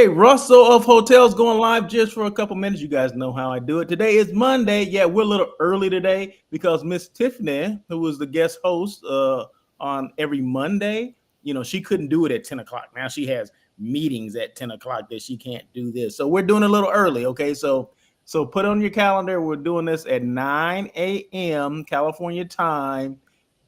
Okay, Russell of Hotels going live just for a couple minutes. You guys know how I do it. Today is Monday. Yeah, we're a little early today because Miss Tiffany, who was the guest host on every Monday, she couldn't do it at 10 o'clock. Now she has meetings at 10 o'clock that she can't do this. So we're doing a little early, okay? So put on your calendar. We're doing this at 9 a.m. California time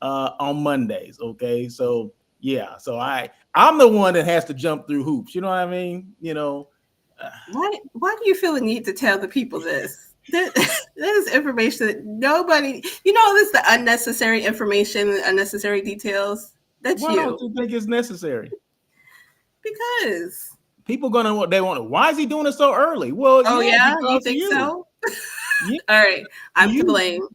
on Mondays, okay? So yeah, so I'm the one that has to jump through hoops. You know what I mean? Why do you feel the need to tell the people this? That is information that nobody, this is the unnecessary information, unnecessary details. That's Why don't you think it's necessary? Because people they want to. Why is he doing it so early? Well, you think so? Yeah. All right, I'm to blame.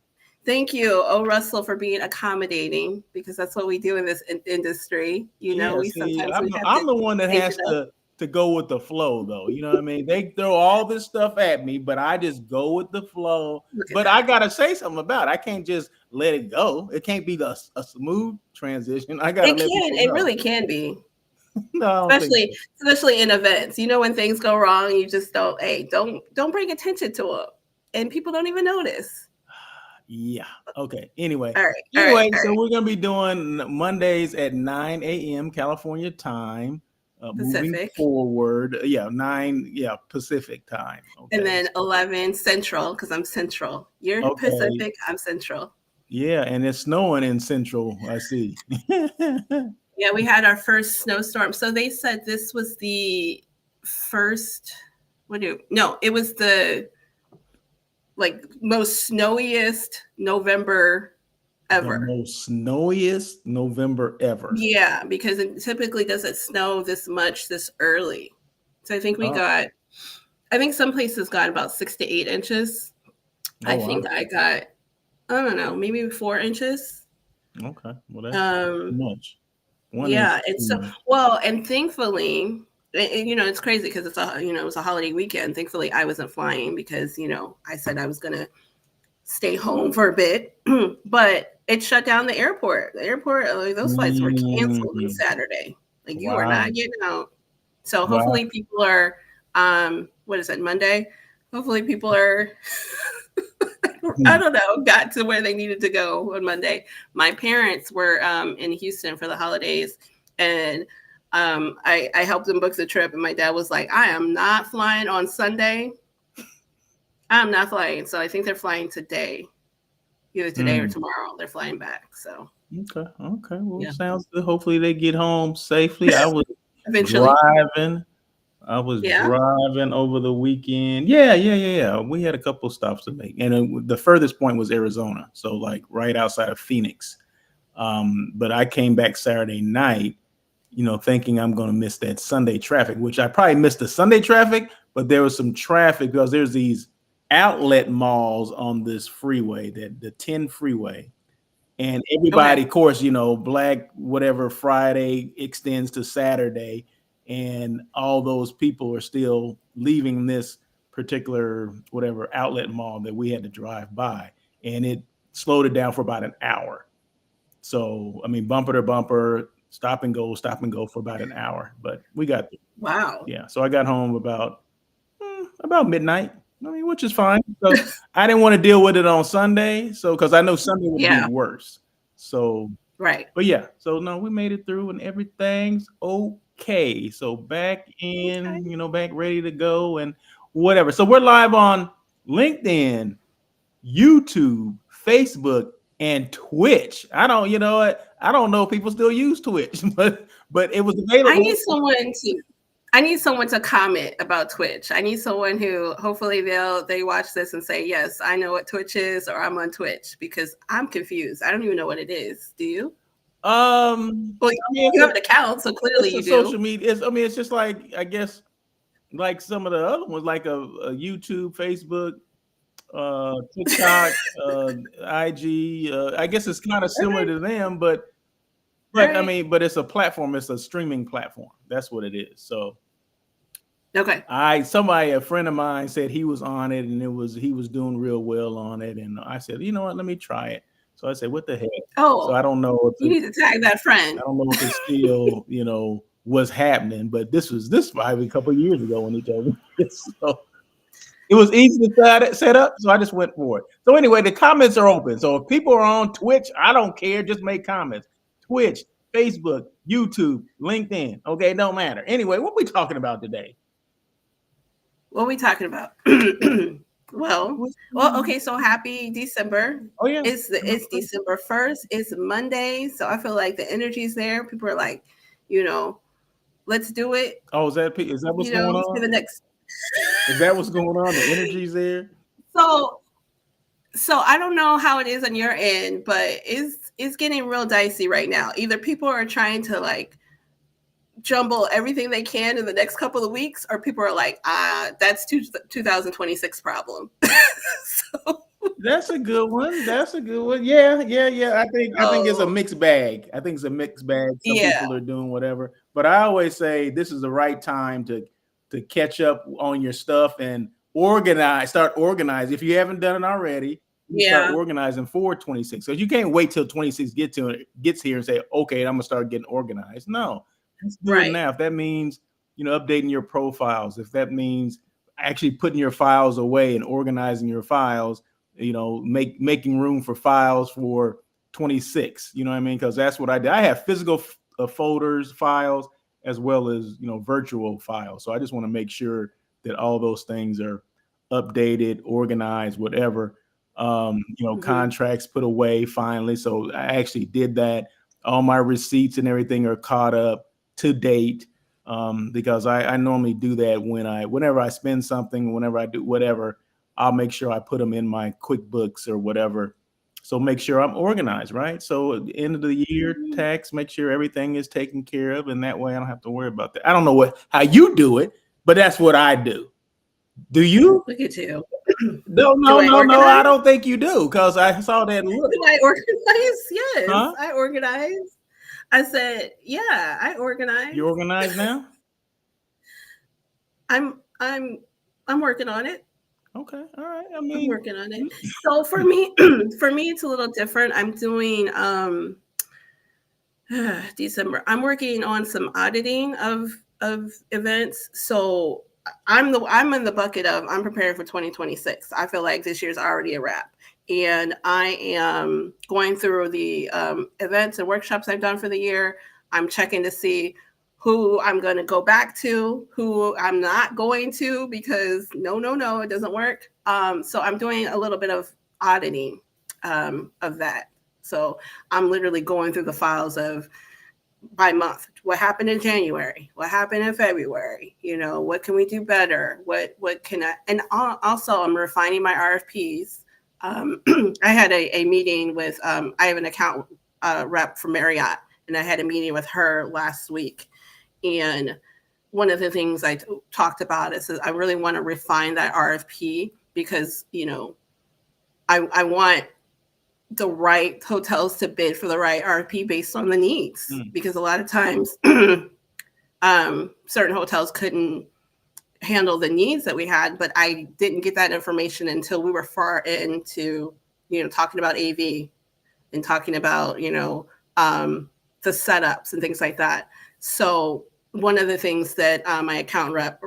Thank you, Russell, for being accommodating, because that's what we do in this industry. I'm the one that has to go with the flow, though. You know what I mean? They throw all this stuff at me, but I just go with the flow. But I gotta say something about it. I can't just let it go. It can't be a smooth transition. I gotta. It really can be. No, especially in events. When things go wrong, you just don't bring attention to them, and people don't even notice. Yeah. Okay. Anyway. All right. So we're gonna be doing Mondays at 9 a.m. California time. Moving forward. Yeah, 9. Yeah, Pacific time. Okay. And then 11 Central, because I'm Central. You're Pacific. I'm Central. Yeah, and it's snowing in Central. I see. Yeah, we had our first snowstorm. So they said this was the first. It was the most snowiest November ever. The most snowiest November ever. Yeah, because it typically doesn't snow this much this early. So I think I think some places got about 6 to 8 inches. I think I got, I don't know, maybe 4 inches. Okay, well that's much. And thankfully, it's crazy because it's it was a holiday weekend. Thankfully, I wasn't flying because, I said I was going to stay home for a bit, but it shut down the airport. The airport, those flights were canceled on Saturday. You are not getting out. So hopefully people are, what is it, Monday? Hopefully people are, I don't know, got to where they needed to go on Monday. My parents were in Houston for the holidays, and I helped them book the trip, and my dad was like, I am not flying on Sunday. I'm not flying. So I think they're flying today. Either today or tomorrow. They're flying back. So Okay. Well, Sounds good. Hopefully they get home safely. I was driving. Driving over the weekend. Yeah. We had a couple of stops to make. And the furthest point was Arizona. So right outside of Phoenix. But I came back Saturday night, thinking I'm going to miss that Sunday traffic, which I probably missed the Sunday traffic, but there was some traffic because there's these outlet malls on this freeway, the 10 freeway. And everybody, of course, Black whatever Friday extends to Saturday. And all those people are still leaving this particular whatever outlet mall that we had to drive by. And it slowed it down for about an hour. So, I mean, bumper to bumper, stop and go for about an hour. But we got there. Wow. Yeah. So I got home about midnight. I mean, which is fine. So I didn't want to deal with it on Sunday. So, because I know Sunday would be worse. So, right. But yeah, so no, we made it through and everything's okay. So back in, back ready to go and whatever. So we're live on LinkedIn, YouTube, Facebook, and Twitch. I don't know if people still use Twitch, but it was available. I need someone to comment about Twitch. I need someone who hopefully they watch this and say, yes, I know what Twitch is, or I'm on Twitch, because I'm confused. I don't even know what it is. Do you? You have an account, so clearly you do. Social media. It's just I guess some of the other ones, like a YouTube, Facebook, TikTok, IG. I guess it's kind of similar to them, but it's a platform. It's a streaming platform. That's what it is. So, okay. A friend of mine said he was on it, and he was doing real well on it, and I said, you know what, let me try it. So I said, what the heck? Oh, so I don't know. You need to tag that friend. I don't know if it's still, was happening, but this probably a couple of years ago when he told me this. So it was easy to set up, so I just went for it. So anyway, the comments are open. So if people are on Twitch, I don't care. Just make comments. Twitch, Facebook, YouTube, LinkedIn. Okay, don't matter. Anyway, what we talking about today? What are we talking about? Well, okay. So happy December. Oh yeah, it's December 1st. It's Monday, so I feel like the energy's there. People are like, let's do it. Oh, is that what's going on? For the next. Is that what's going on? The energy's there. So I don't know how it is on your end, but it's getting real dicey right now. Either people are trying to like jumble everything they can in the next couple of weeks, or people are like, that's 2026 problem. So, that's a good one. Yeah. I think it's a mixed bag. Some people are doing whatever, but I always say this is the right time to catch up on your stuff and start organizing. If you haven't done it already, start organizing for 26. So you can't wait till 26 gets here and say, okay, I'm gonna start getting organized. No, let's do it now. If that means updating your profiles, if that means actually putting your files away and organizing your files, making room for files for 26. You know what I mean? Because that's what I did. I have physical folders, files, as well as virtual files. So I just want to make sure that all those things are updated, organized, whatever. Contracts put away finally. So I actually did that. All my receipts and everything are caught up to date, because I normally do that whenever I spend something, whenever I do whatever, I'll make sure I put them in my QuickBooks or whatever. So make sure I'm organized, right? So at the end of the year tax, make sure everything is taken care of, and that way I don't have to worry about that. I don't know how you do it, but that's what I do. Do you? Look at you. No, I don't think you do, because I saw that look. Do I organize? Yes, huh? I organize. I said, yeah, I organize. You organize now? I'm working on it. Okay, all right. I'm working on it. So for me, it's a little different. I'm doing December. I'm working on some auditing of events. So I'm in the bucket of I'm preparing for 2026. I feel like this year's already a wrap. And I am going through the events and workshops I've done for the year. I'm checking to see who I'm going to go back to, who I'm not going to, because no, it doesn't work. So I'm doing a little bit of auditing of that. So I'm literally going through the files of by month. What happened in January? What happened in February? What can we do better? What can I? And also I'm refining my RFPs. I had a meeting with, I have an account rep for Marriott, and I had a meeting with her last week. And one of the things I talked about is I really want to refine that RFP, because, I want the right hotels to bid for the right RFP based on the needs, because a lot of times certain hotels couldn't handle the needs that we had, but I didn't get that information until we were far into, talking about AV and talking about, the setups and things like that. So one of the things that my account rep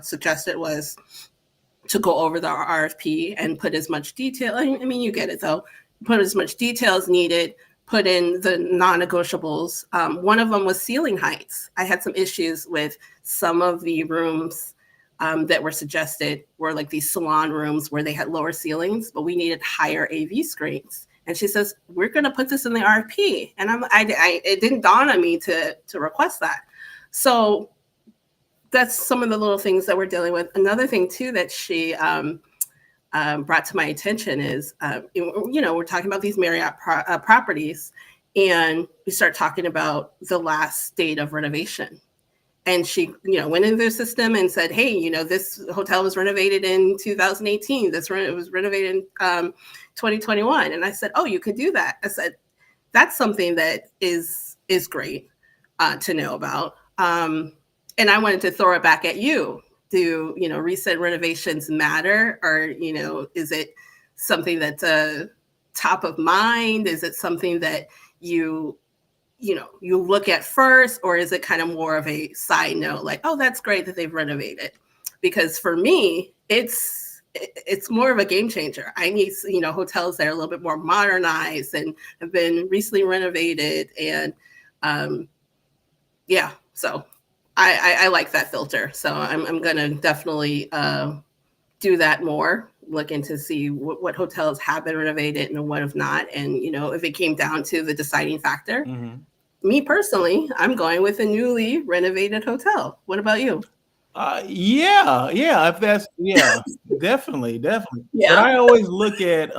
suggested was to go over the RFP and put as much detail. I mean, you get it though. Put as much detail as needed. Put in the non-negotiables. One of them was ceiling heights. I had some issues with some of the rooms that were suggested were like these salon rooms where they had lower ceilings, but we needed higher AV screens. And she says, we're going to put this in the RFP. And it didn't dawn on me to request that. So that's some of the little things that we're dealing with. Another thing too that she brought to my attention is, we're talking about these Marriott properties, and we start talking about the last date of renovation. And she, went into their system and said, hey, this hotel was renovated in 2018. It was renovated in 2021. And I said, oh, you could do that. I said, that's something that is great to know about. And I wanted to throw it back at you. Do, recent renovations matter? Or, is it something that's top of mind? Is it something that you you look at first, or is it kind of more of a side note, like, oh, that's great that they've renovated? Because for me, it's more of a game changer. I need, hotels that are a little bit more modernized and have been recently renovated. And yeah, so I like that filter. So I'm going to definitely do that more, look into see what hotels have been renovated and what have not. And, if it came down to the deciding factor, me personally, I'm going with a newly renovated hotel. What about you? Yeah. If that's definitely. But Yeah. I always look at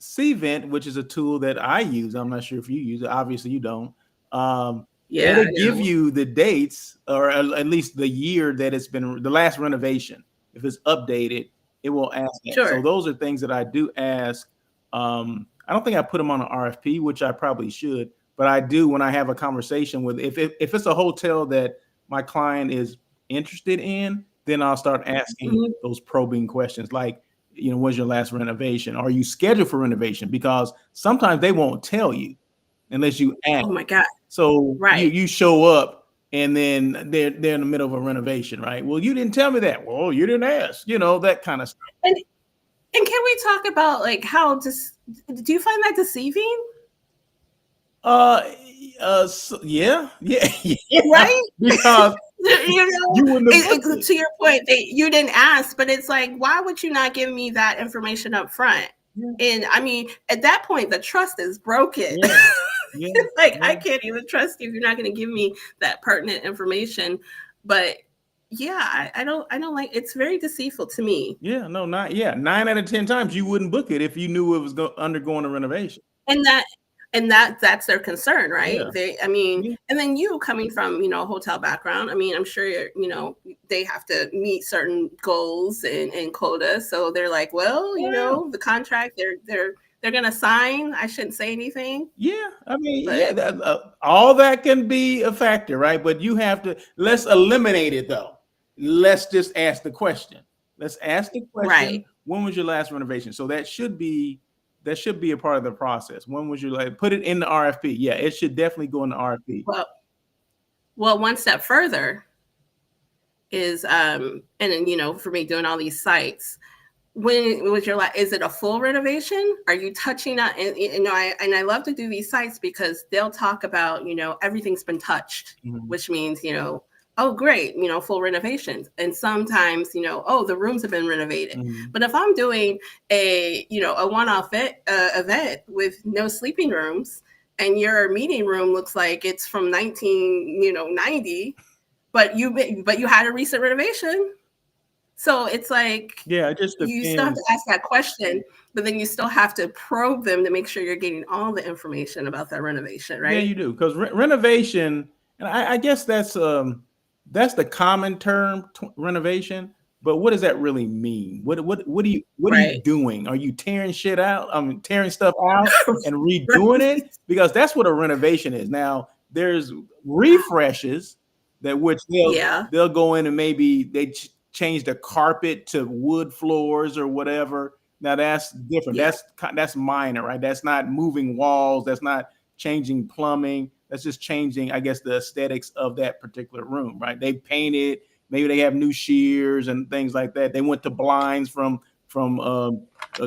Cvent, which is a tool that I use. I'm not sure if you use it. Obviously, you don't. Yeah, It'll I give know. you the dates, or at least the year that it's been the last renovation. If it's updated, it will ask that. So Sure. those are things that I do ask. I don't think I put them on an RFP, which I probably should, but I do when I have a conversation with. If it's a hotel that my client is interested in, then I'll start asking Mhm. those probing questions like, when's your last renovation? Are you scheduled for renovation? Because sometimes they won't tell you unless you ask. Oh my God. So Right. you show up and then they're in the middle of a renovation, right? Well, you didn't tell me that. Well, you didn't ask, that kind of stuff. And can we talk about like how do you find that deceiving? Yeah, Right? because you wouldn't have booked it. To your point, you didn't ask, but it's like, why would you not give me that information up front? Yeah. And I mean, at that point, the trust is broken. Yeah. Like, I can't even trust you if you're not going to give me that pertinent information. But yeah, I don't like, it's very deceitful to me. Yeah, no, 9 out of 10 times you wouldn't book it if you knew it was undergoing a renovation. And that's their concern, right? Yeah. And then you coming from, a hotel background, I mean, I'm sure they have to meet certain goals and quotas. So they're like, well, the contract they're gonna sign. I shouldn't say anything. Yeah, all that can be a factor, right? But you have to, let's eliminate it though. Let's just ask the question. Let's ask the question. Right. When was your last renovation? So that should be a part of the process. When was your put it in the RFP? Yeah, it should definitely go in the RFP. Well, one step further is and then for me doing all these sites, when was your last, is it a full renovation? Are you touching on, and I love to do these sites because they'll talk about, everythhing's been touched, which means, oh, great, full renovations. And sometimes, oh, the rooms have been renovated. But if I'm doing a one-off event with no sleeping rooms, and your meeting room looks like it's from 1990, but you had a recent renovation. So it's like, yeah, it just depends. You still have to ask that question, but then you still have to probe them to make sure you're getting all the information about that renovation, right? Yeah, you do, because renovation, and I guess that's the common term, renovation. But what does that really mean? What are you doing? Are you tearing shit out? Tearing stuff out and redoing it? Because that's what a renovation is. Now there's refreshes which they'll go in and maybe they change the carpet to wood floors or whatever. Now that's different. Yeah. That's minor, right? That's not moving walls. That's not changing plumbing. That's just changing, I guess, the aesthetics of that particular room, right? They painted, maybe they have new shears and things like that. They went to blinds from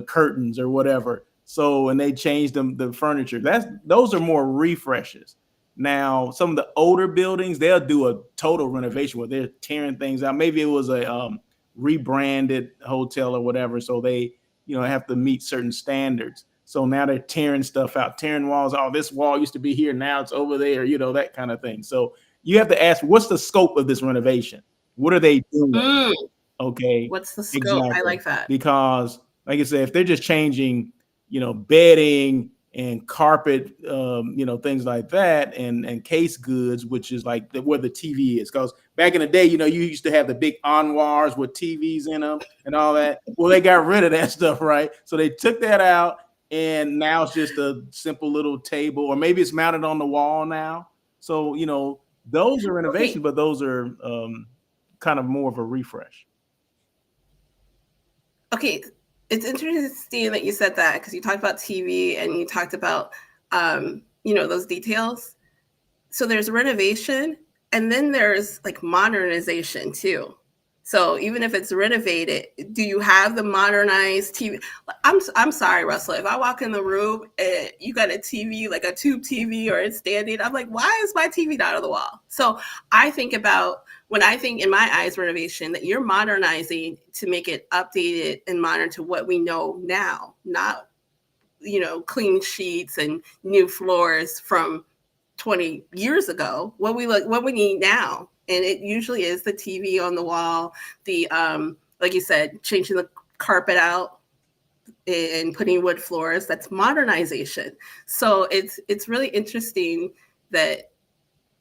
curtains or whatever. So, and they changed the furniture. Those are more refreshes. Now, some of the older buildings, they'll do a total renovation where they're tearing things out. Maybe it was a rebranded hotel or whatever, so they have to meet certain standards. So now they're tearing stuff out, tearing walls. Oh, this wall used to be here, now it's over there. That kind of thing. So you have to ask, what's the scope of this renovation? What are they doing? Okay, what's the scope? Exactly. I like that, because, like I said, if they're just changing, bedding and carpet, things like that, and case goods, which is like where the TV is. Because back in the day, you used to have the big armoires with TVs in them and all that. Well, they got rid of that stuff, right? So they took that out, and now it's just a simple little table, or maybe it's mounted on the wall now. So those are renovations, but those are kind of more of a refresh. Okay. It's interesting that you said that, because you talked about TV and you talked about those details. So there's renovation, and then there's like modernization too. So even if it's renovated, do you have the modernized TV? I'm sorry, Russell. If I walk in the room and you got a TV, like a tube TV, or it's standing, I'm like, why is my TV not on the wall? So I think about, when I think in my eyes renovation, that you're modernizing to make it updated and modern to what we know now, not clean sheets and new floors from 20 years ago. What we need now. And it usually is the TV on the wall, the like you said, changing the carpet out and putting wood floors. That's modernization. So it's really interesting that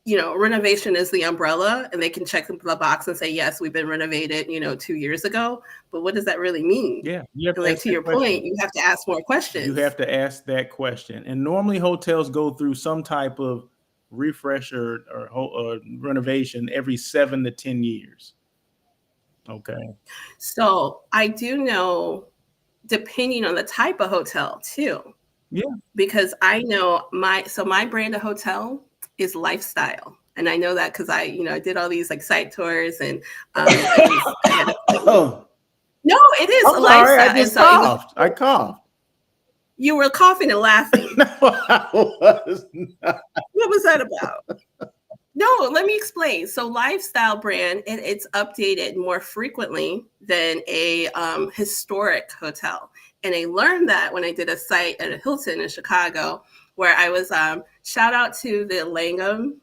renovation is the umbrella, and they can check the box and say, yes, we've been renovated 2 years ago. But what does that really mean? Yeah, you have to like ask to that your question. point, you have to ask more questions. You have to ask that question. And normally hotels go through some type of refresh or renovation every 7 to 10 years. Okay. So I do know, depending on the type of hotel too. Yeah. Because I know my brand of hotel is lifestyle. And I know that because I did all these like site tours, and no, it is a lifestyle. I just coughed. I coughed. You were coughing and laughing. No, I was not. What was that about? No, let me explain. So lifestyle brand, it's updated more frequently than a historic hotel. And I learned that when I did a site at a Hilton in Chicago, where I was shout out to the Langham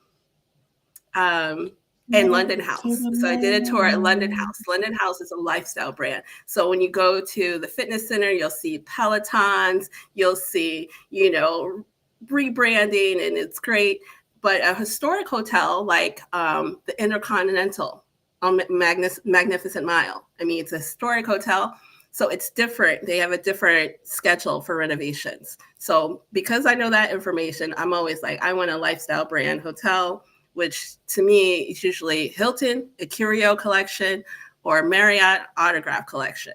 and London House. So I did a tour at London House. London House is a lifestyle brand. So when you go to the fitness center, you'll see Pelotons, you'll see, rebranding, and it's great. But a historic hotel like the Intercontinental on Magnificent Mile, I mean, it's a historic hotel. So it's different. They have a different schedule for renovations. So because I know that information, I'm always like, I want a lifestyle brand hotel, which to me is usually Hilton, a Curio collection, or Marriott Autograph collection.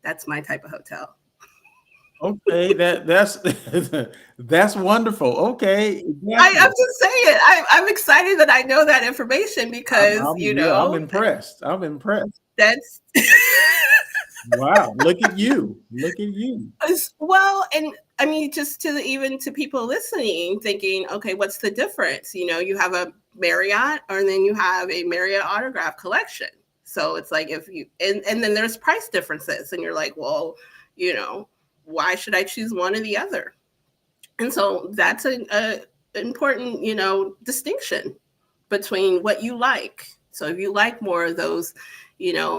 That's my type of hotel. Okay, that's wonderful. Okay, exactly. I'm just saying, I'm excited that I know that information because I'm impressed. I'm impressed. That's wow. Look at you. Look at you. Well, and I mean, just to people listening, thinking, okay, what's the difference? You have a Marriott, or then you have a Marriott Autograph collection. So it's like and then there's price differences, and you're like, well, why should I choose one or the other? And so that's an important, distinction between what you like. So if you like more of those,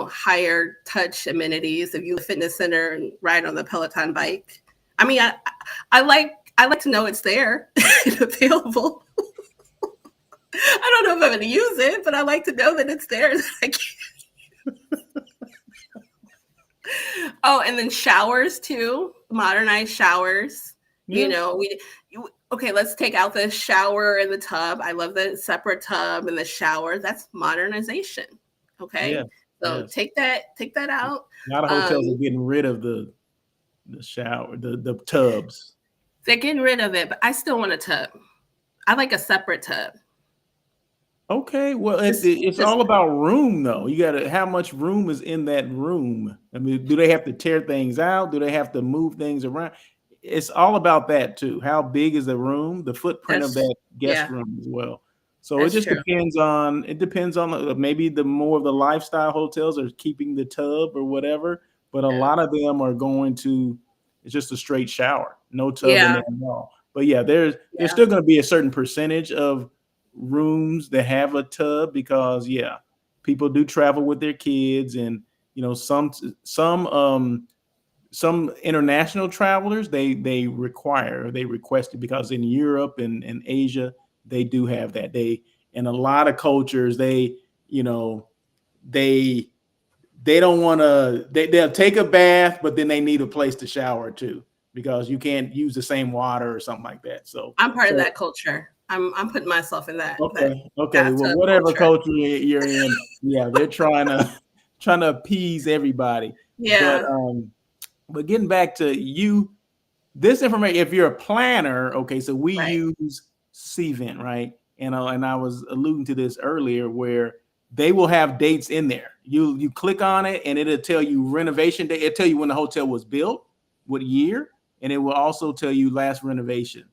higher touch amenities, if you fitness center and ride on the Peloton bike, I mean, I like to know it's there and available. I don't know if I'm going to use it, but I like to know that it's there. Oh, and then showers too, modernized showers. Yeah. Okay, let's take out the shower and the tub. I love the separate tub and the shower. That's modernization. Okay. Yeah. So yes. Take that out. A lot of hotels are getting rid of the shower, the tubs. They're getting rid of it, but I still want a tub. I like a separate tub. Okay, well, it's all about room, though. You got to, how much room is in that room? I mean, do they have to tear things out? Do they have to move things around? It's all about that too. How big is the room, the footprint of that guest room as well. So it just depends on maybe the more of the lifestyle hotels are keeping the tub or whatever, but a lot of them are going to, it's just a straight shower, no tub in there at all. But yeah, there's still going to be a certain percentage of rooms that have a tub because people do travel with their kids, and some international travelers they requested because in Europe and Asia they do have that. In a lot of cultures they don't want to, they'll take a bath, but then they need a place to shower too because you can't use the same water or something like that. So I'm part of that culture. I'm putting myself in that. Okay. Well, whatever culture you're in, they're trying to appease everybody. Yeah. But getting back to you this information, if you're a planner, okay, so we Right. use Cvent, right? And I was alluding to this earlier, where they will have dates in there. You click on it, and it'll tell you renovation date. It'll tell you when the hotel was built, what year, and it will also tell you last renovation.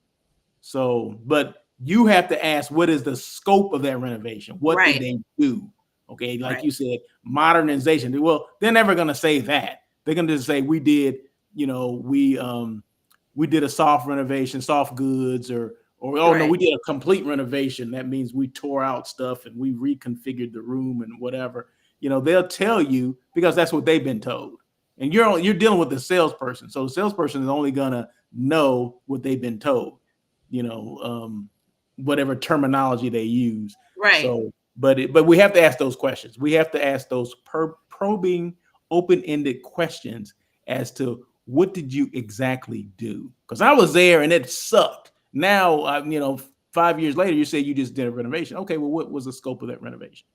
So, but you have to ask, what is the scope of that renovation? What did Right. they do? Okay, like Right. you said, modernization. Well, they're never going to say that. They're going to just say we did, we did a soft renovation, soft goods, or oh no, Right. we did a complete renovation. That means we tore out stuff and we reconfigured the room and whatever. They'll tell you because that's what they've been told. And you're dealing with the salesperson, so the salesperson is only gonna know what they've been told. You know, whatever terminology they use. Right. So, but we have to ask those questions. We have to ask those probing, open-ended questions as to what did you exactly do? Because I was there and it sucked. Now, 5 years later, you say you just did a renovation. Okay, well, what was the scope of that renovation?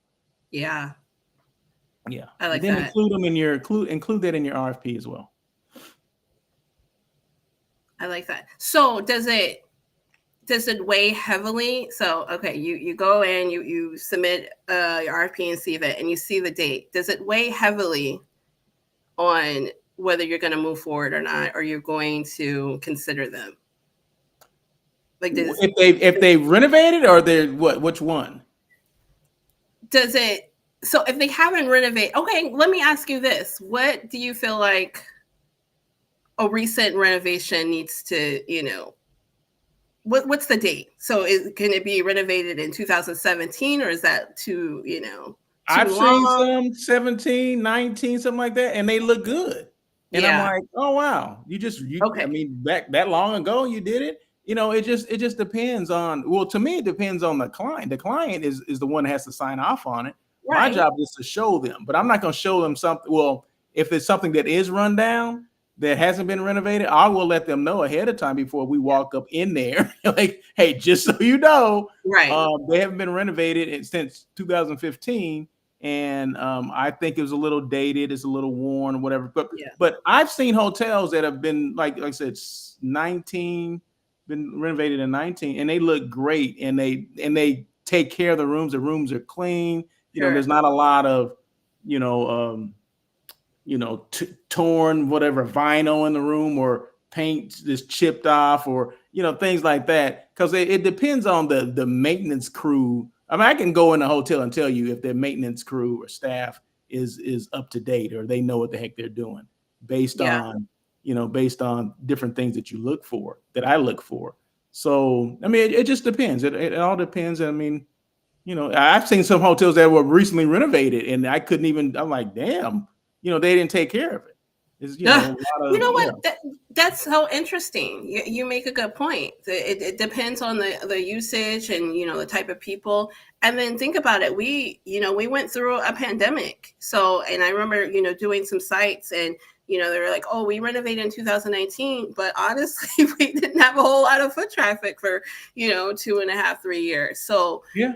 Yeah. Yeah, I like and then that. include them in your include that in your RFP as well. I like that. So does it weigh heavily? So okay, you go in, you submit your RFP and Cvent, and you see the date. Does it weigh heavily on whether you're going to move forward or not, or you're going to consider them? Like this, if they renovated, or they're what? Which one? Does it? So if they haven't renovated, okay, let me ask you this: what do you feel like a recent renovation needs to, what's the date? So can it be renovated in 2017, or is that too I've seen long? some 17, 19, something like that, and they look good. And I'm Yeah. like, oh wow, I Okay. mean, back that long ago you did it. It just depends on, well, to me, it depends on the client. The client is the one that has to sign off on it. My Right. job is to show them, but I'm not going to show them something. Well, if it's something that is run down that hasn't been renovated, I will let them know ahead of time before we walk up in there. Like, hey, just so you know, Right. they haven't been renovated since 2015, and I think it was a little dated, it's a little worn, whatever. Yeah. But I've seen hotels that have been like I said, 19, been renovated in 19, and they look great, and they take care of the rooms. The rooms are clean. There's Sure. not a lot of torn whatever vinyl in the room, or paint just chipped off, or things like that, because it depends on the maintenance crew. I mean, I can go in a hotel and tell you if their maintenance crew or staff is up to date, or they know what the heck they're doing, based Yeah. on based on different things that you look for, that I look for. So I mean, it just depends. It all depends. I mean, I've seen some hotels that were recently renovated, and I couldn't even. I'm like, damn, they didn't take care of it. It's, a lot You of, know yeah. what? That's so interesting. You make a good point. It depends on the usage and the type of people. And then think about it. We went through a pandemic. So, and I remember doing some sites, and they were like, oh, we renovated in 2019, but honestly, we didn't have a whole lot of foot traffic for 2.5, 3 years. So, Yeah.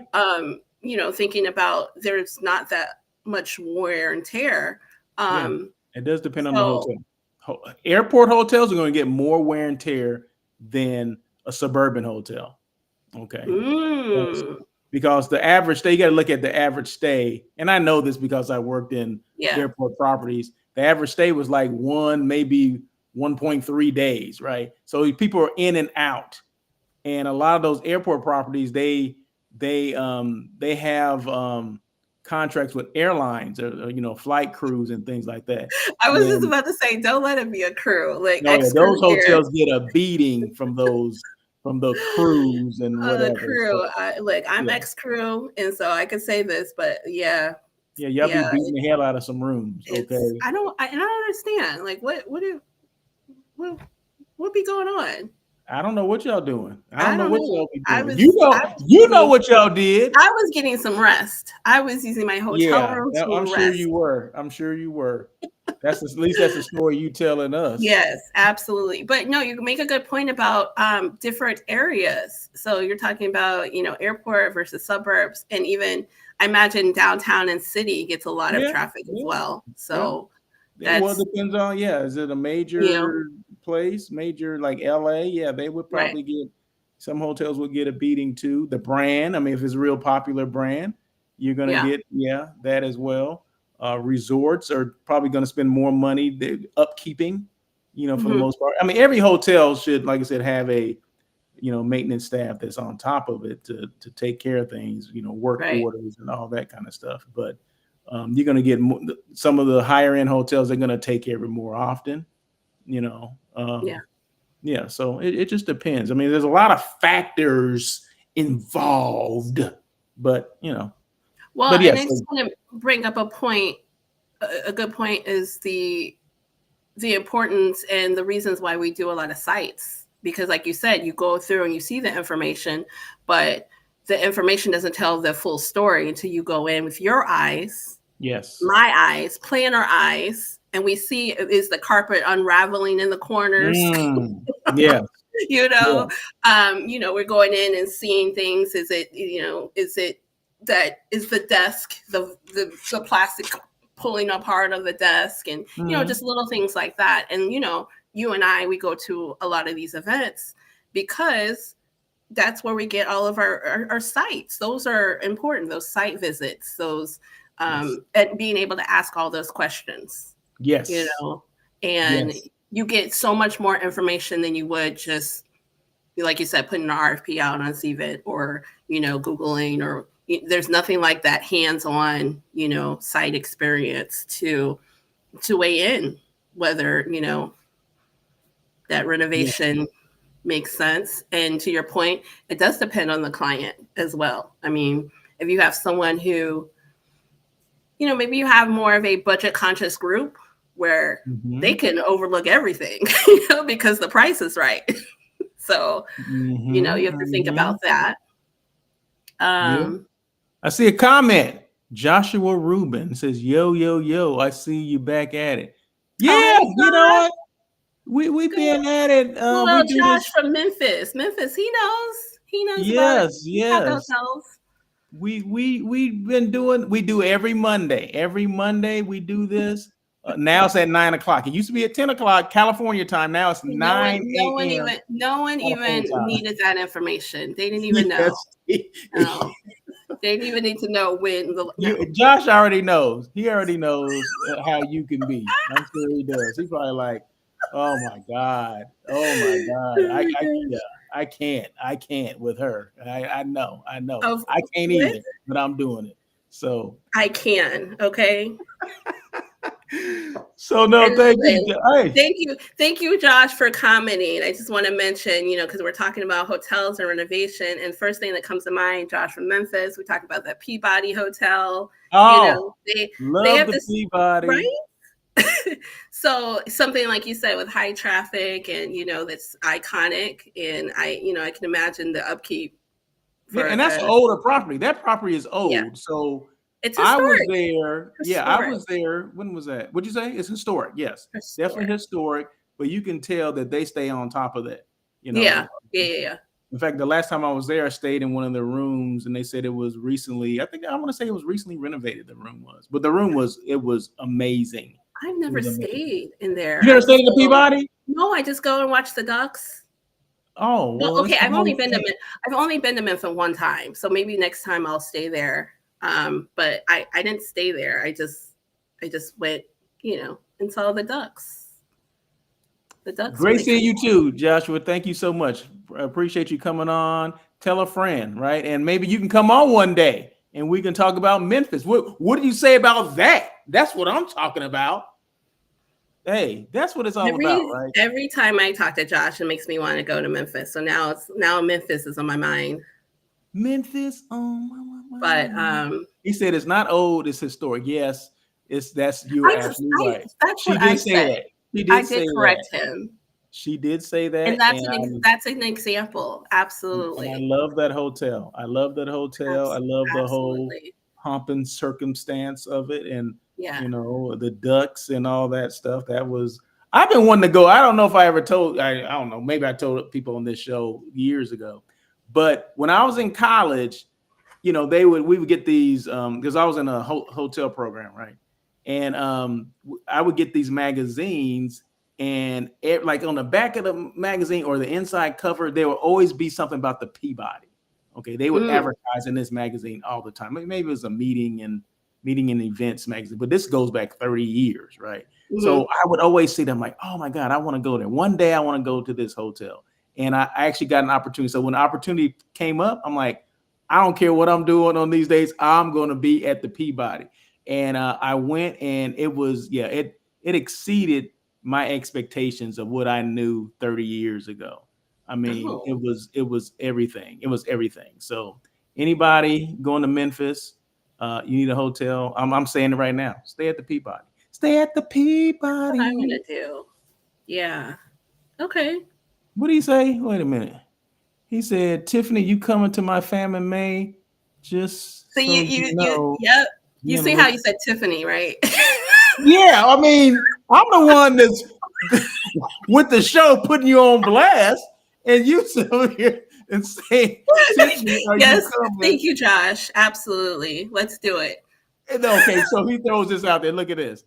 Thinking about, there's not that much wear and tear. Yeah, it does depend on the So hotel. Airport hotels are going to get more wear and tear than a suburban hotel. Okay. mm, Because the average stay, you got to look at the average stay. And I know this because I worked in yeah. airport properties. The average stay was like maybe 1.3 days, right? So people are in and out. And a lot of those airport properties, they have contracts with airlines, or flight crews and things like that. I was just And about to say, don't let it be a crew. Like no, yeah, ex crew those here, hotels get a beating from the crews and the whatever. So crew. I'm yeah, ex crew, and so I could say this, but yeah, y'all be yeah. beating the hell out of some rooms. Okay, I don't understand. Like what be going on? I don't know what y'all doing. I don't I know don't what know. y'all be I doing. was You know what y'all did. I was getting some rest. I was using my hotel Yeah, room I'm to sure rest. you were. I'm sure you were. At least that's the story you telling us. Yes, absolutely. But no, you make a good point about different areas. So you're talking about, airport versus suburbs, and even I imagine downtown and city gets a lot of Yeah, traffic as yeah, well. yeah. So Well, it that's, depends on, is it a you know, major place, major like LA, yeah, they would probably get, some hotels would get a beating too. The brand, I mean, if it's a real popular brand, you're gonna get that as well. Resorts are probably gonna spend more money upkeeping, for the most part. I mean, every hotel should, like I said, have a maintenance staff that's on top of it to take care of things, work orders and all that kind of stuff. But you're going to get some of the higher end hotels are going to take care of it more often, yeah. So it just depends. I mean, there's a lot of factors involved, but Well, but and yes. I just want to bring up a point. A good point is the importance and the reasons why we do a lot of sites, because like you said, you go through and you see the information, but the information doesn't tell the full story until you go in with your eyes, my eyes, planner eyes, and we see, is the carpet unraveling in the corners? Yeah. We're going in and seeing things. Is it is the desk the plastic pulling apart of the desk, and just little things like that. And you and I, we go to a lot of these events because that's where we get all of our sites. Those are important, those site visits, those and being able to ask all those questions. And you get so much more information than you would just, like you said, putting an RFP out on CVIT or Googling, or there's nothing like that hands-on site experience to weigh in whether that renovation makes sense. And to your point, it does depend on the client as well. I mean, if you have someone who maybe you have more of a budget conscious group where they can overlook everything because the price is right. So you have to think about that. I see a comment. Joshua Rubin says, yo, I see you back at it. Yeah, what? We've been at it. Well, Josh from Memphis, he knows about it. Yes. We've been doing, we do every Monday we do this. Now it's at 9:00. It used to be at 10:00 California time. Now it's 9 a.m. No one even needed that information. They didn't even know. They didn't even need to know when. Josh already knows. He already knows how you can be. I'm sure he does. He's probably like, oh my God. I can't with her. I know. I can't either, but I'm doing it. So I can. Okay. So no, thank you. Hey. Thank you, Josh, for commenting. I just want to mention, because we're talking about hotels and renovation, and first thing that comes to mind, Josh from Memphis, we talked about that Peabody Hotel. Oh, they have the Peabody, right? So something like you said with high traffic, and that's iconic, and I can imagine the upkeep. And that's an older property. That property is old, so. It's historic. I was there. Yeah, I was there. When was that? What'd you say? It's historic. Yes, definitely historic. But you can tell that they stay on top of that. Yeah. In fact, the last time I was there, I stayed in one of the rooms, and they said it was recently. I want to say it was recently renovated. The room was, but the room was amazing. I've never stayed in there. You never stayed in the Peabody? No, I just go and watch the ducks. Oh, well, okay. I've only been to Memphis one time, so maybe next time I'll stay there. But I didn't stay there. I just went, and saw the ducks. Great seeing you too, Joshua. Thank you so much. I appreciate you coming on. Tell a friend, right? And maybe you can come on one day and we can talk about Memphis. What do you say about that? That's what I'm talking about. Hey, that's what it's all about, right? Every time I talk to Josh, it makes me want to go to Memphis. So now Memphis is on my mind. Memphis, but he said it's not old, it's historic. Yes, you're absolutely right. That's what I said. I did correct him. She did say that, and that's an example. Absolutely. And I love that hotel. I love the whole pomp and circumstance of it, and the ducks and all that stuff. I've been wanting to go. I don't know if I ever told. I don't know. Maybe I told people on this show years ago. But when I was in college, we would get these because I was in a hotel program, right? And I would get these magazines, And like on the back of the magazine or the inside cover, there will always be something about the Peabody. Okay, they would advertise in this magazine all the time. Maybe it was a meeting and events magazine, but this goes back 30 years, right? So I would always see them like, oh my God, I want to go there. One day I want to go to this hotel. And I actually got an opportunity. So when the opportunity came up, I'm like, I don't care what I'm doing on these days. I'm going to be at the Peabody. And I went, and it was, it exceeded my expectations of what I knew 30 years ago. I mean, it was everything. It was everything. So anybody going to Memphis, you need a hotel. I'm saying it right now. Stay at the Peabody. Stay at the Peabody. What I'm gonna do. Yeah. Okay. What do you say? Wait a minute. He said, Tiffany, you coming to my fam in May? Just so you know. Yep. You see how you said Tiffany, right? Yeah, I mean, I'm the one that's with the show putting you on blast, and you sit here and say, yes, thank you, Josh. Absolutely. Let's do it. Okay, so he throws this out there. Look at this.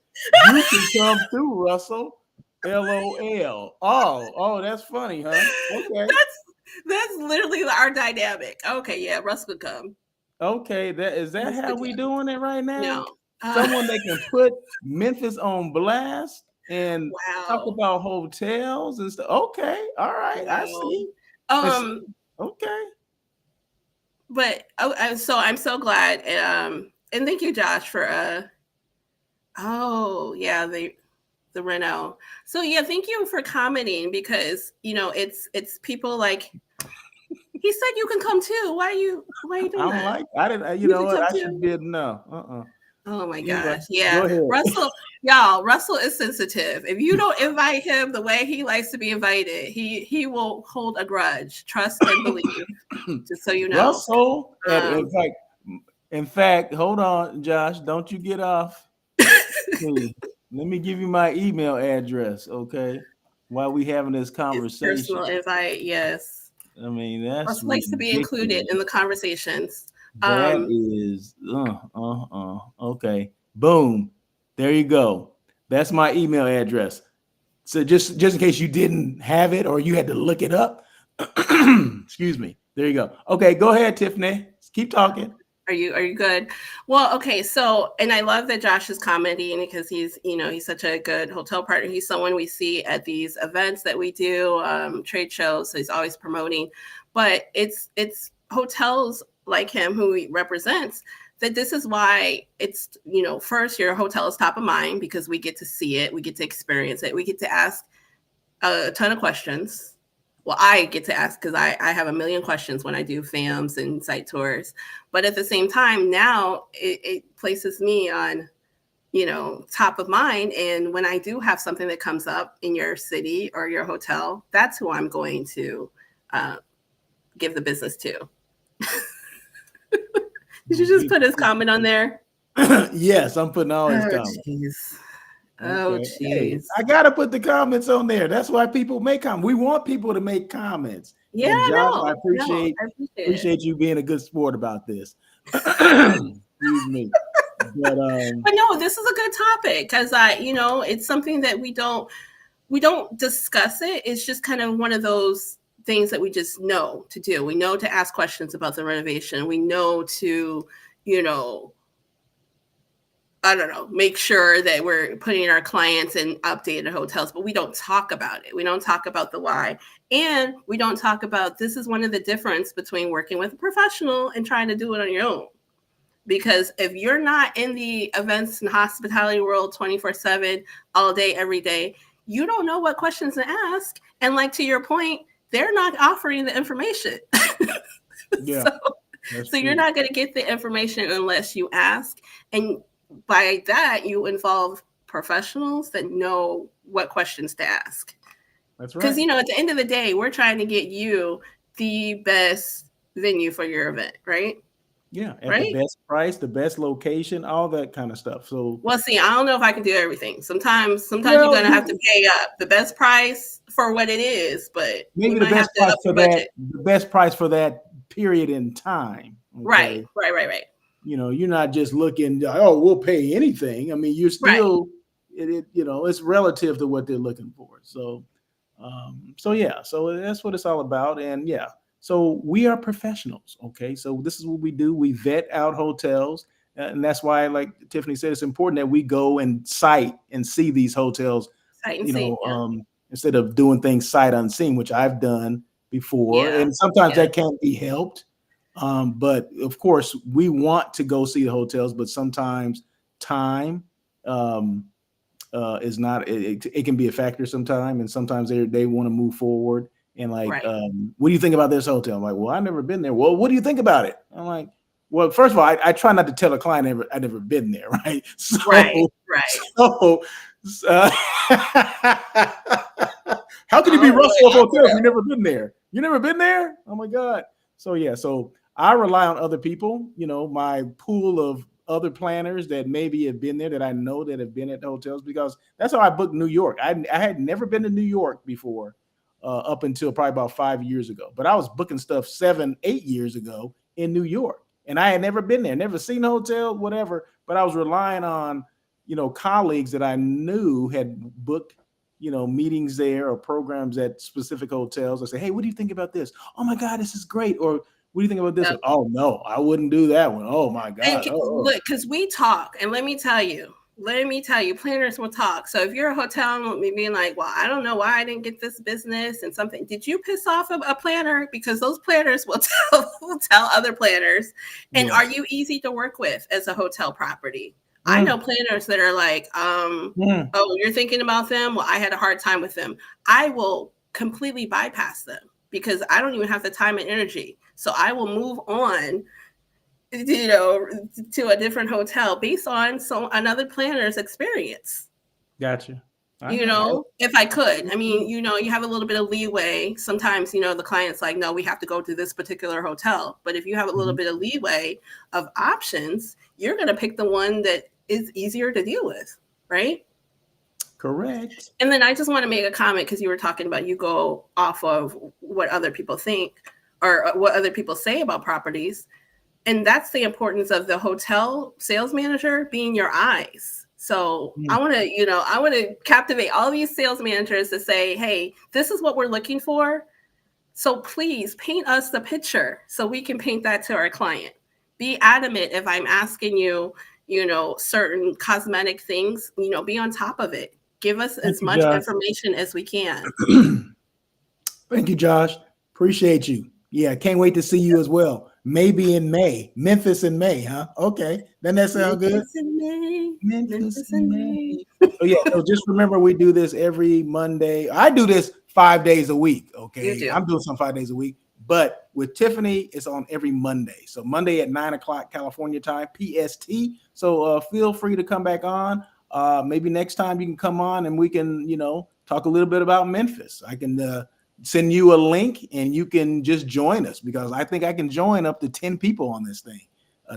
You can come through, Russell. LOL. Oh, that's funny, huh? Okay. That's literally our dynamic. Okay, yeah, Russ could come. Okay, is that how we doing it right now? No. Someone that can put Memphis on blast and talk about hotels and stuff. Okay, all right, I see. Okay. But so I'm so glad, and thank you, Josh, for the Reno. So yeah, thank you for commenting, because it's people like, he said you can come too. Why are you doing that? Like, I didn't. You know what? I should be no. Oh my gosh. Yeah. Russell, Russell is sensitive. If you don't invite him the way he likes to be invited, he will hold a grudge. Trust and believe. Just so you know. Russell, in fact, hold on, Josh. Don't you get off. Let me give you my email address, okay? While we having this conversation. Personal invite, yes. I mean, that's Russell likes to be included in the conversations. That is okay. Boom. There you go. That's my email address. So just in case you didn't have it or you had to look it up. Excuse me. There you go. Okay, go ahead, Tiffany. Keep talking. Are you good? Well, okay. So, and I love that Josh is commenting, because he's such a good hotel partner. He's someone we see at these events that we do, trade shows. So he's always promoting. But it's hotels like him who he represents, that this is why it's, first, your hotel is top of mind, because we get to see it, we get to experience it, we get to ask a ton of questions. Well, I get to ask, because I have a million questions when I do FAMs and site tours. But at the same time, now it places me on, top of mind. And when I do have something that comes up in your city or your hotel, that's who I'm going to give the business to. Did you just put his comment on there? Yes, I'm putting all his comments. Geez. Oh, jeez. Hey, I gotta put the comments on there. That's why people make comments. We want people to make comments. Yeah, Josh, I appreciate you being a good sport about this. Excuse me. But no, this is a good topic, because it's something that we don't discuss it. It's just kind of one of those things that we just know to do. We know to ask questions about the renovation. We know to, I don't know, make sure that we're putting our clients in updated hotels, but we don't talk about it. We don't talk about the why. And we don't talk about, this is one of the difference between working with a professional and trying to do it on your own. Because if you're not in the events and hospitality world 24/7, all day, every day, you don't know what questions to ask. And like, to your point, they're not offering the information. Yeah. So you're not going to get the information unless you ask. And by that, you involve professionals that know what questions to ask. That's right. Because, at the end of the day, we're trying to get you the best venue for your event, right? Yeah, at the best price, the best location, all that kind of stuff. So, well, see, I don't know if I can do everything. Sometimes you're going to have to pay up the best price for what it is, but maybe the best price for that, the best price for that period in time. Okay? Right. You're not just looking, we'll pay anything. I mean, you're still, it's relative to what they're looking for. So yeah, so that's what it's all about. And yeah, so we are professionals. Okay, so this is what we do. We vet out hotels, and that's why, like Tiffany said, it's important that we go and site and see these hotels. Sight and see. Yeah. Instead of doing things sight unseen, which I've done before, Yeah. and sometimes that can't be helped. But of course, we want to go see the hotels, but sometimes time. Is not it can be a factor sometimes, and sometimes they want to move forward and like Right. What do you think about this hotel? I'm like, well, I've never been there. Well, what do you think about it? I'm like, well, first of all, I try not to tell a client I never been there, right? So Right. so uh, how can you be Russell of hotels? You never been there. You never been there? Oh my God. So yeah, so I rely on other people, my pool of other planners that maybe have been there that I know that have been at the hotels, because that's how I booked New York. I had never been to New York before, up until probably about 5 years ago. But I was booking stuff 7, 8 years ago in New York, and I had never been there, never seen a hotel, whatever. But I was relying on, colleagues that I knew had booked, meetings there or programs at specific hotels. I say, hey, what do you think about this? Oh my God, this is great. Or what do you think about this one? Oh no, I wouldn't do that one. Oh my God. Look, because we talk, and let me tell you, planners will talk. So if you're a hotel and being like, well, I don't know why I didn't get this business and something, did you piss off a planner? Because those planners will tell other planners. And are you easy to work with as a hotel property? I know planners that are like, oh, you're thinking about them? Well, I had a hard time with them. I will completely bypass them because I don't even have the time and energy. So I will move on, to a different hotel based on another planner's experience. Gotcha. If I could. I mean, you have a little bit of leeway. Sometimes, the client's like, no, we have to go to this particular hotel. But if you have a little bit of leeway of options, you're going to pick the one that is easier to deal with, right? Correct. And then I just want to make a comment because you were talking about you go off of what other people think or what other people say about properties. And that's the importance of the hotel sales manager being your eyes. So I want to captivate all these sales managers to say, hey, this is what we're looking for. So please paint us the picture so we can paint that to our client. Be adamant if I'm asking you, certain cosmetic things, be on top of it. Give us as much information as we can. Thank you, Josh. Appreciate you. Yeah, can't wait to see you as well. Maybe in May. Memphis in May, huh? Okay. Doesn't that sound good? Memphis in May. So yeah, so just remember we do this every Monday. I do this 5 days a week. Okay. I'm doing some 5 days a week. But with Tiffany, it's on every Monday. So Monday at 9:00 California time, PST. So feel free to come back on. Maybe next time you can come on and we can, talk a little bit about Memphis. I can send you a link and you can just join us, because I think I can join up to 10 people on this thing.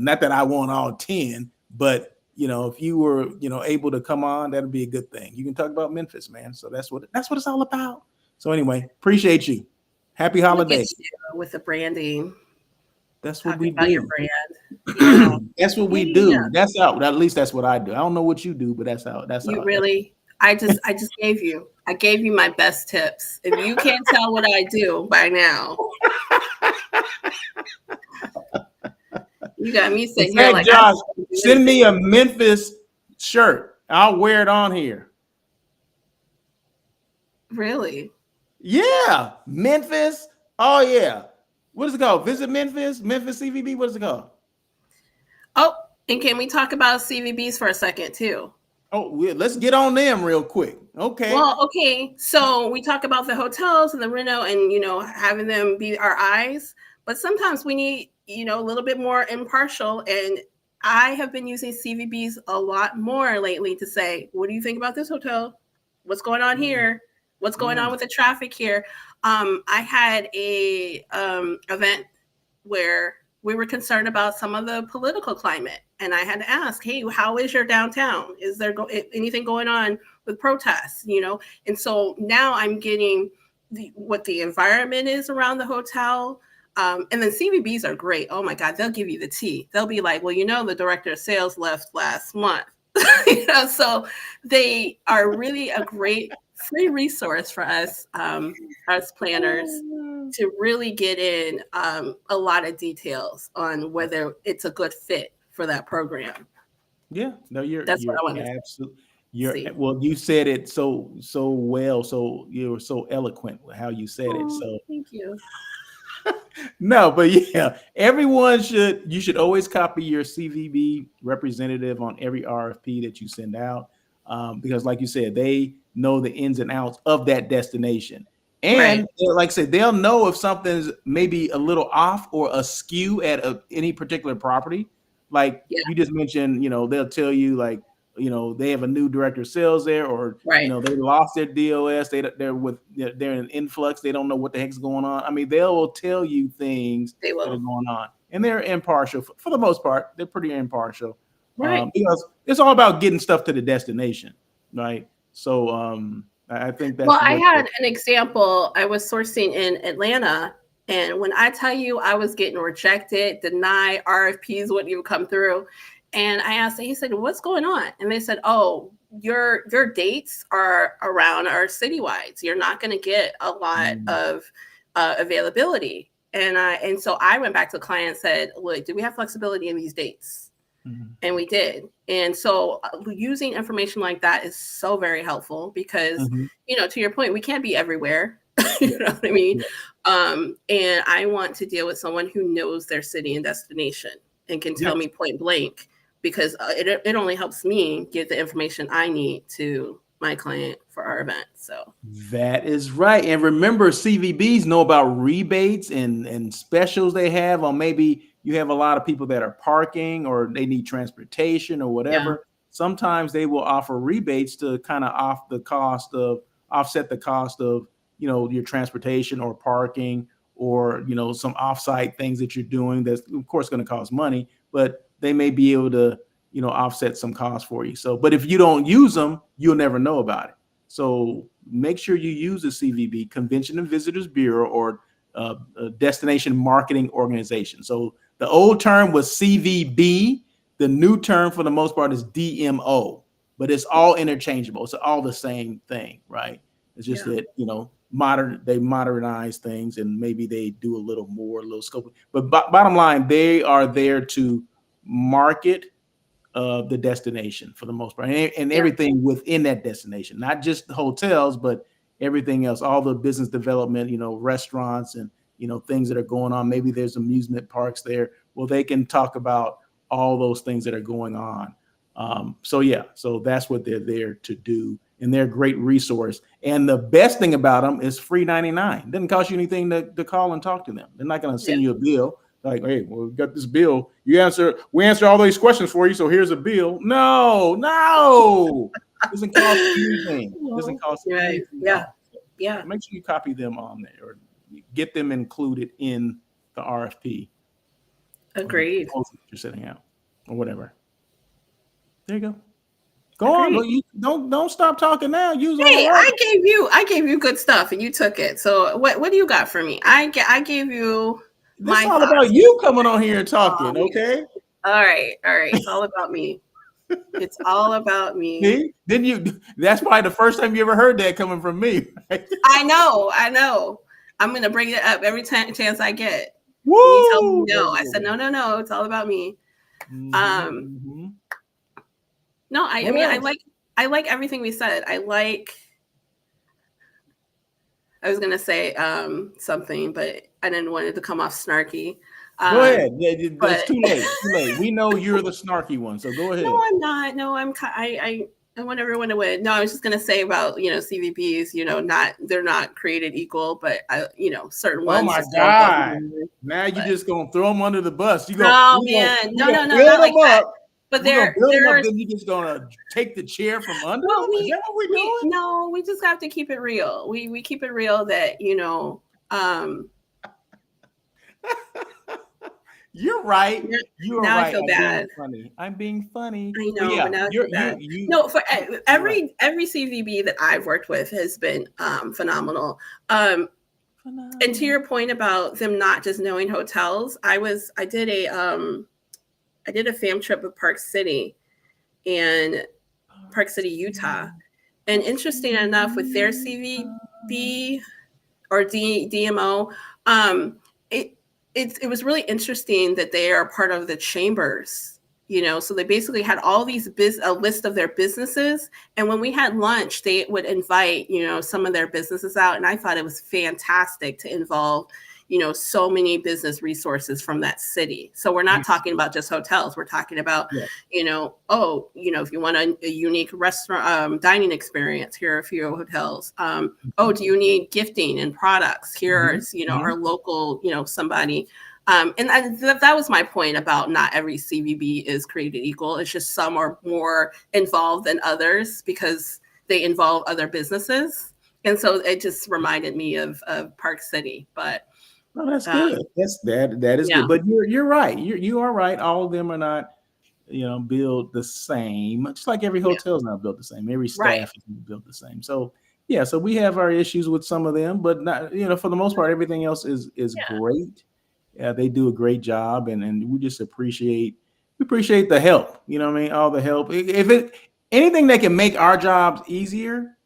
Not that I want all 10, but if you were, able to come on, that'd be a good thing. You can talk about Memphis, man. So that's what it's all about. So anyway, appreciate you. Happy holidays. With the branding. That's what we do. Your brand. That's what we do. That's how, at least that's what I do. I don't know what you do, but that's how. Really. I just gave you my best tips. If you can't tell what I do by now, you got me sitting here like, Josh, send me a Memphis shirt. I'll wear it on here. Really? Yeah, Memphis. Oh yeah. What is it called? Visit Memphis, Memphis CVB. What is it called? Oh, and can we talk about CVBs for a second too? Oh, let's get on them real quick. Okay. Well, okay. So we talk about the hotels and the reno and, having them be our eyes. But sometimes we need, a little bit more impartial. And I have been using CVBs a lot more lately to say, what do you think about this hotel? What's going on here? What's going on with the traffic here? I had a event where we were concerned about some of the political climate. And I had to ask, hey, how is your downtown? Is there anything going on with protests? And so now I'm getting what the environment is around the hotel. And then CVBs are great. Oh my God, they'll give you the tea. They'll be like, well, the director of sales left last month. So they are really a great free resource for us, us planners, to really get in a lot of details on whether it's a good fit for that program. Yeah, no, That's what you're I want to absolutely see. well. You said it so well. So you were so eloquent with how you said it. Oh, So thank you. no, but yeah, everyone should. You should always copy your CVB representative on every RFP that you send out, because, like you said, they know the ins and outs of that destination, Right. and like I said, they'll know if something's maybe a little off or askew at any particular property. Like Yeah. you just mentioned, they'll tell you like, they have a new director of sales there, or Right. they lost their DOS. They're in influx. They don't know what the heck's going on. I mean, they will tell you things They that are will. going on, and they're impartial for the most part. They're pretty impartial, Right. because it's all about getting stuff to the destination, right? So I think that's Well, I what. had an example. I was sourcing in Atlanta, and when I tell you I was getting rejected, denied, RFPs wouldn't even come through. And I asked, he said, "What's going on?" And they said, "Oh, your dates are around our citywides. You're not going to get a lot of availability." And so I went back to the client and said, "Look, do we have flexibility in these dates?" And we did. And so using information like that is so very helpful because, to your point, we can't be everywhere. You know what I mean? And I want to deal with someone who knows their city and destination and can tell me point blank, because it only helps me get the information I need to my client for our event. So That is right. And remember, CVBs know about rebates and specials they have on, maybe you have a lot of people that are parking or they need transportation or yeah, whatever. Sometimes they will offer rebates to kind of offset the cost of, your transportation or parking, or, some offsite things that you're doing that's of course going to cost money, but they may be able to, offset some costs for you. So, but if you don't use them, you'll never know about it. So make sure you use the CVB, Convention and Visitors Bureau, or a Destination Marketing Organization. So the old term was CVB. The new term for the most part is DMO, but it's all interchangeable. It's all the same thing, right? It's just that, they modernize things and maybe they do a little more, a little scope. But bottom line, they are there to market the destination for the most part, and everything within that destination, not just the hotels, but everything else, all the business development, restaurants and, things that are going on. Maybe there's amusement parks there. Well, they can talk about all those things that are going on. So that's what they're there to do. And they're a great resource. And the best thing about them is free 99. It doesn't cost you anything to call and talk to them. They're not going to send you a bill. Like, hey, well, we got this bill. We answer all these questions for you, so here's a bill. No, it doesn't cost anything. It doesn't cost anything. Yeah. Make sure you copy them on there or get them included in the RFP. Agreed. Or the you're setting out or whatever. There you go. Go on. Look, you don't stop talking now. Use all the words. I gave you good stuff and you took it. So what do you got for me? I gave you. This is all about you coming on here and talking, okay? All right. It's all about me. It's all about me. See? That's probably the first time you ever heard that coming from me. Right? I know. I'm gonna bring it up every chance I get. Woo! You tell me no. I said no. It's all about me. No, I mean I like everything we said. I was gonna say something, but I didn't want it to come off snarky. Go ahead. It's too late. We know you're the snarky one, so go ahead. No, I'm not. No, I want everyone to win. No, I was just gonna say about CVPs. They're not created equal, but certain ones. Oh my God! Now you're just gonna throw them under the bus. No, not like that. But they're then you're just gonna take the chair from under them? Is that what we're doing? No, we just have to keep it real. We keep it real that You're right. You're right. I feel bad. I'm being funny. I know. But now I feel bad. No, for every CVB that I've worked with has been phenomenal. And to your point about them not just knowing hotels, I did a fam trip with Park City, in Park City, Utah. And interesting enough, with their CVB or DMO, it was really interesting that they are part of the chambers. So they basically had all these a list of their businesses, and when we had lunch, they would invite some of their businesses out, and I thought it was fantastic to involve so many business resources from that city. So we're not talking about just hotels. We're talking about, if you want a unique restaurant dining experience, here are a few hotels. Do you need gifting and products? Here's, our local, somebody. And that was my point about not every CVB is created equal. It's just some are more involved than others because they involve other businesses. And so it just reminded me of Park City. But no, that's good. That is good. But you're right. You are right. All of them are not, built the same. Just like every hotel is not built the same. Every staff is built the same. So so we have our issues with some of them, but not, for the most part, everything else is great. Yeah, they do a great job, and we just appreciate the help. You know what I mean? All the help. If anything that can make our jobs easier,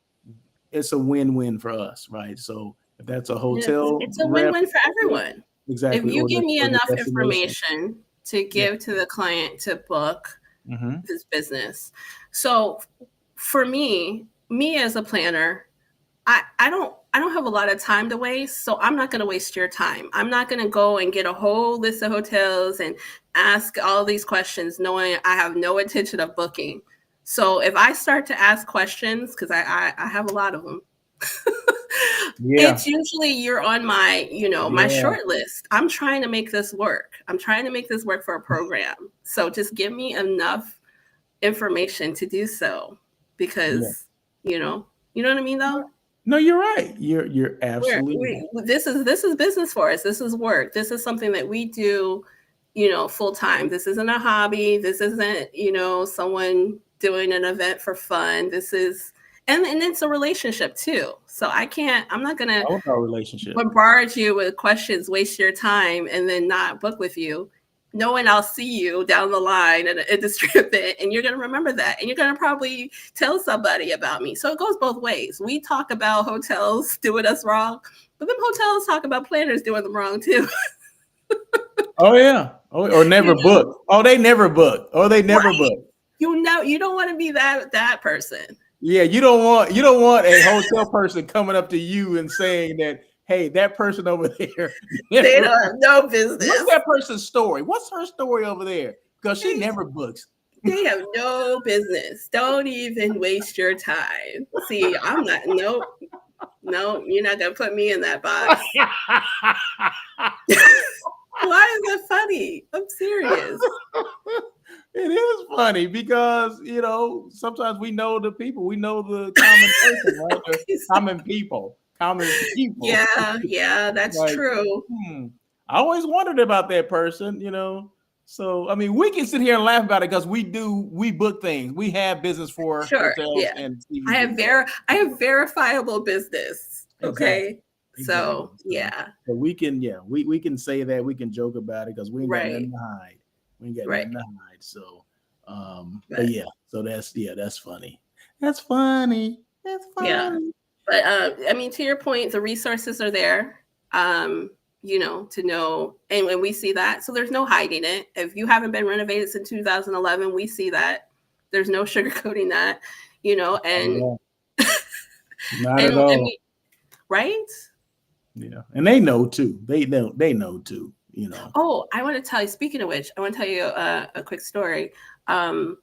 it's a win-win for us, right? So if that's a hotel, it's a win-win for everyone. Exactly. If you give me enough information to give to the client to book this business. So for me as a planner, I don't have a lot of time to waste, so I'm not going to waste your time. I'm not going to go and get a whole list of hotels and ask all these questions knowing I have no intention of booking. So if I start to ask questions, because I have a lot of them, it's usually you're on my, my short list. I'm trying to make this work. I'm trying to make this work for a program. So just give me enough information to do so, because, you know what I mean, though? No, you're right. You're absolutely right. This is business for us. This is work. This is something that we do, full time. This isn't a hobby. This isn't, someone doing an event for fun. This is, and it's a relationship too. So I'm not going to bombard you with questions, waste your time, and then not book with you, knowing I'll see you down the line at an industry event, and you're going to remember that, and you're going to probably tell somebody about me. So it goes both ways. We talk about hotels doing us wrong, but them hotels talk about planners doing them wrong too. Oh yeah. Or never book. Oh, they never book. Oh, they never book. You don't want to be that person. Yeah, you don't want a hotel person coming up to you and saying that, hey, that person over there, they don't have no business. What's that person's story? What's her story over there? Because she never books. They have no business. Don't even waste your time. See, I'm not. No, you're not gonna put me in that box. Why is that funny? I'm serious. It is funny because, sometimes we know the people. We know the common person, right? The common people. Yeah, that's true. I always wondered about that person, So, I mean, we can sit here and laugh about it because we book things. We have business for hotels and TV. I have verifiable business. Okay. Exactly. So, yeah. So we can say that, we can joke about it because we ain't got nothing to hide. We ain't got nothing to hide. So, but so that's funny. That's funny. Yeah. But I mean, to your point, the resources are there, to know, and when we see that, so there's no hiding it. If you haven't been renovated since 2011, we see that. There's no sugarcoating that, and not at all. I mean, right? Yeah, and they know too. They know too. Oh, I want to tell you. Speaking of which, I want to tell you a quick story. I'm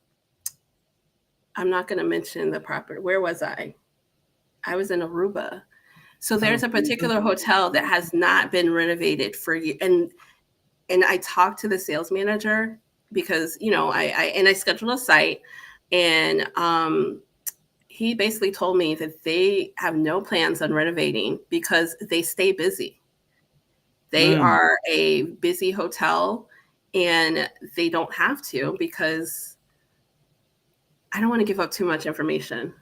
not going to mention the property. Where was I? I was in Aruba. So there's a particular hotel that has not been renovated for you. And I talked to the sales manager because, I scheduled a site, and he basically told me that they have no plans on renovating because they stay busy. They are a busy hotel, and they don't have to because I don't want to give up too much information.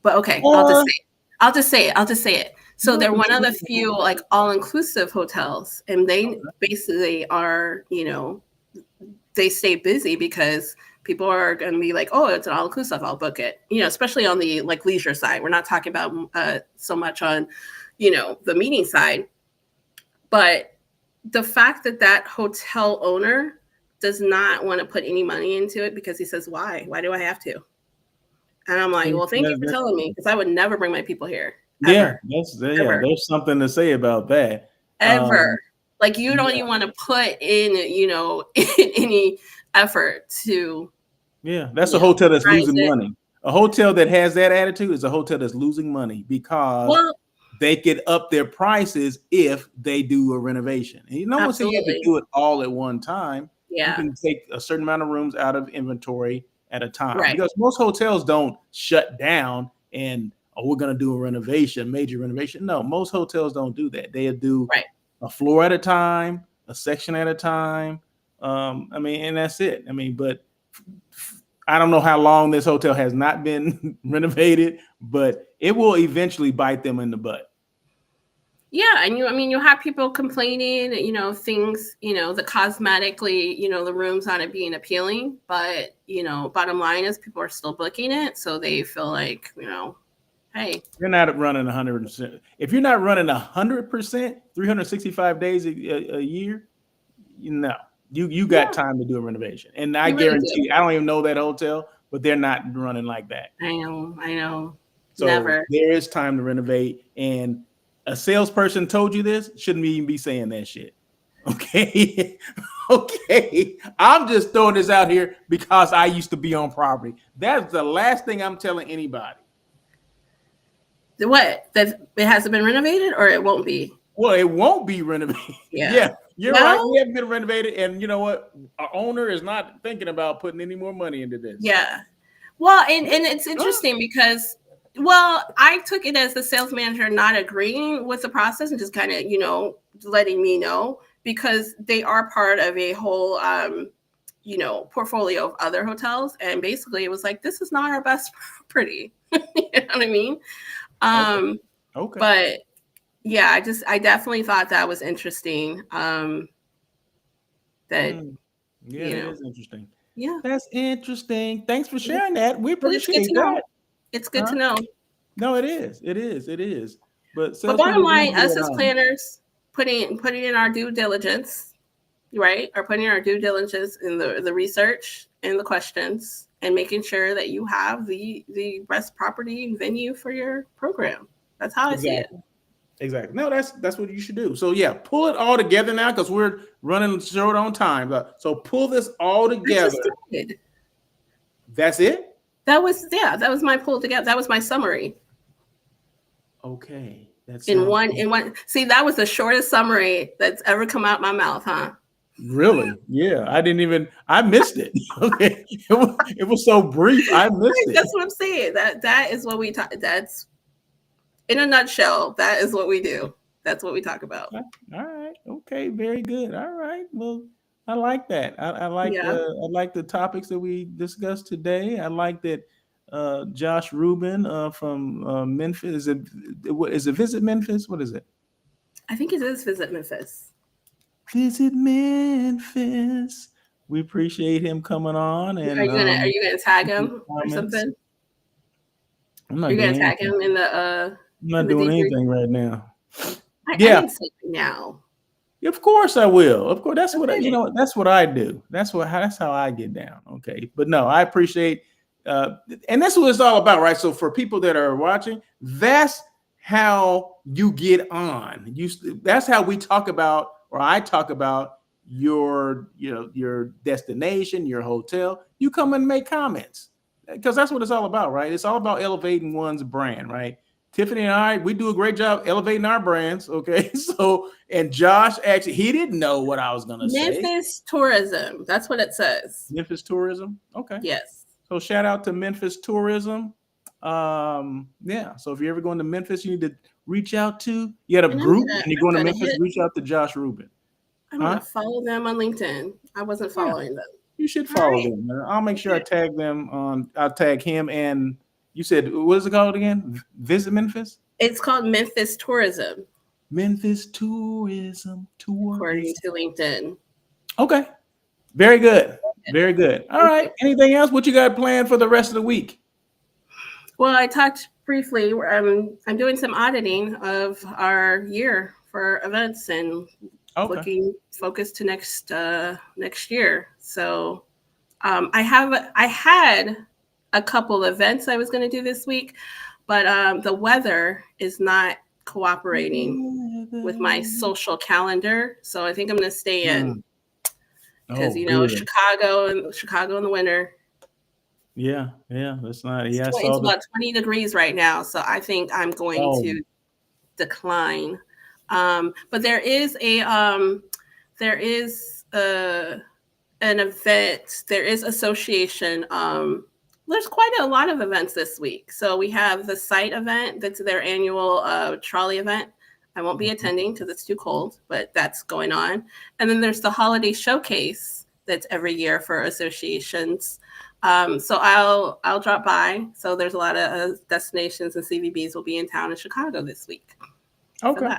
But okay, I'll just say it. So they're one of the few all-inclusive hotels, and they basically are, they stay busy because people are going to be like, oh, it's an all-inclusive, I'll book it. Especially on the like leisure side. We're not talking about so much on, the meeting side. But the fact that hotel owner does not want to put any money into it because he says, why? Why do I have to? And I'm like, well, thank you for telling me, because I would never bring my people here. Ever. Yeah, there's something to say about that. Ever. Like, you don't even want to put in, any effort to. Yeah, that's a hotel that's losing money. A hotel that has that attitude is a hotel that's losing money because they could up their prices if they do a renovation. And you don't say you have to do it all at one time. Yeah. You can take a certain amount of rooms out of inventory at a time, because most hotels don't shut down and we're going to do a renovation, major renovation. No, most hotels don't do that. They do a floor at a time, a section at a time. And that's it. But I don't know how long this hotel has not been renovated, but it will eventually bite them in the butt. Yeah, and you have people complaining, things, the cosmetically, the rooms on it being appealing, but bottom line is people are still booking it, so they feel like, hey, you're not running 100%. If you're not running 100%, 365 days a year, you got time to do a renovation, and I guarantee you, I don't even know that hotel, but they're not running like that. I know. So never. There is time to renovate, and a salesperson told you this, shouldn't even be saying that shit. Okay. Okay. I'm just throwing this out here because I used to be on property. That's the last thing I'm telling anybody. What? That it hasn't been renovated, or it won't be? Well, it won't be renovated. Yeah. You're right. We haven't been renovated. And you know what? Our owner is not thinking about putting any more money into this. Yeah. Well, and it's interesting because, I took it as the sales manager not agreeing with the process and just kind of, letting me know, because they are part of a whole, portfolio of other hotels. And basically it was like, this is not our best property. You know what I mean? Okay. But yeah, I definitely thought that was interesting. That it is interesting. Yeah, that's interesting. Thanks for sharing that. We appreciate that. It's good to know. No, it is. But bottom line, us as planners, putting in our due diligence, right? Or putting our due diligence in the research and the questions, and making sure that you have the best property and venue for your program. That's how I see it. Exactly. No, that's what you should do. So yeah, pull it all together now, because we're running short on time. So pull this all together. That's it? That was my pull together. That was my summary. Okay. That's in one. See, that was the shortest summary that's ever come out my mouth, huh? Really? Yeah. I missed it. Okay. It was so brief. I missed it. That's what I'm saying. That is what we talk. That's, in a nutshell, that is what we do. That's what we talk about. All right. Okay. Very good. All right. Well, I like that. I like the topics that we discussed today. I like that Josh Rubin from Memphis. Is it Visit Memphis? What is it? I think it is Visit Memphis. Visit Memphis. We appreciate him coming on. And are you gonna tag him or something? I'm not. You're gonna tag him in the. I'm not doing anything right now. I didn't say now. Of course I will. Of course, that's what that's what I do. That's how I get down. Okay, but no, I appreciate, and that's what it's all about, right? So for people that are watching, that's how you get on. That's how we talk about, or I talk about your destination, your hotel. You come and make comments, because that's what it's all about, right? It's all about elevating one's brand, right? Tiffany and I, we do a great job elevating our brands. Okay. So, and Josh, actually, he didn't know what I was going to say. Memphis Tourism. That's what it says. Memphis Tourism. Okay. Yes. So shout out to Memphis Tourism. Yeah. So if you're ever going to Memphis, you need to reach out to, you had a group and you're going to Memphis, reach out to Josh Rubin. I'm going to follow them on LinkedIn. I wasn't following them. You should follow them. I'll make sure I tag them I'll tag him. And you said, what is it called again? Visit Memphis? It's called Memphis Tourism. Memphis Tourism. According to LinkedIn. Okay. Very good. Very good. All right. Anything else? What you got planned for the rest of the week? Well, I talked briefly. I'm doing some auditing of our year for events and looking focused to next year. So I had a couple events I was going to do this week, but the weather is not cooperating with my social calendar. So I think I'm going to stay in because Chicago in the winter. Yeah, that's not. Yeah, It's about 20 degrees right now, so I think I'm going to decline. But there is an event. There is association. There's quite a lot of events this week. So we have the site event. That's their annual trolley event. I won't be attending because it's too cold, but that's going on. And then there's the holiday showcase that's every year for associations. So I'll drop by. So there's a lot of destinations and CVBs will be in town in Chicago this week. Okay.